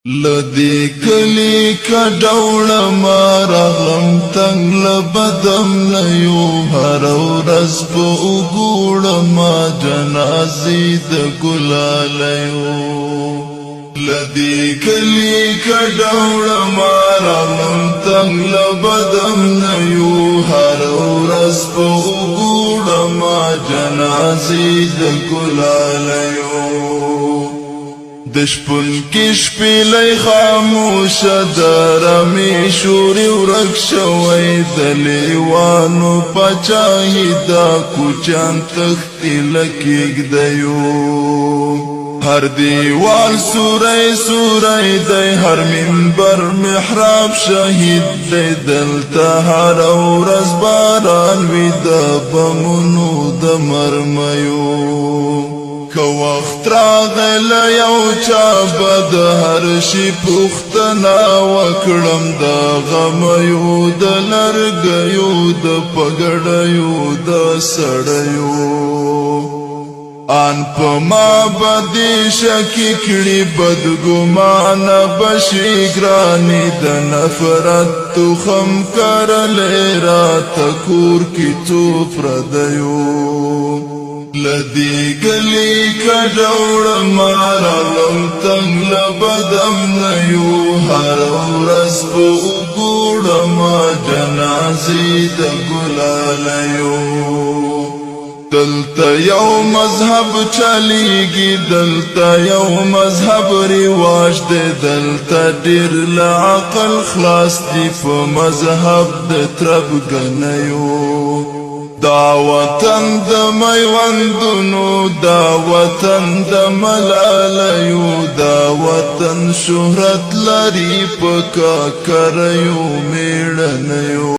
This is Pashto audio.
لدی کلی کا ډوړه ما راغلم تنگ لبدم نیو هر ورځ په وګوړه ما جنازې د ګلالیو لدی کلی کا ډوړه ما راغلم تنگ لبدم نیو هر ورځ په وګوړه ما جنازې د ګلالیو دشپن کی شپیلی خاموش درمی شوری ورک شوی دلیوانو پچاہی دا کچان تختی لکیگ دیو ہر دیوال سوری سوری دی ہر منبر محراب شہید دی دلتا ہر ورځ باران وی دا بمونو دا مرمیو که وقت راغل یو چا بد هر شي پوښتنه وکړم د غمیو د لرګیو د پګړیو د سړیو آن په ما باندې شکی کړي بدګمانه بشي ګراني د نفرت تخم کرلې راته کور کې څو پردیو لدی گلی کا ډوړه ما راغلم تنگ لبدم نیو هر ورځ په وګوړه ما جنازې د ګلالیو دلته یو مذهب چلیږي دلته یو مذهب رواج دی دلته ډېر له عقل خلاص دي په مذهب د تربګنیو دا وطن د میوندونو دا وطن د ملالیو دا وطن شهرت لري په کاکریو میړنیو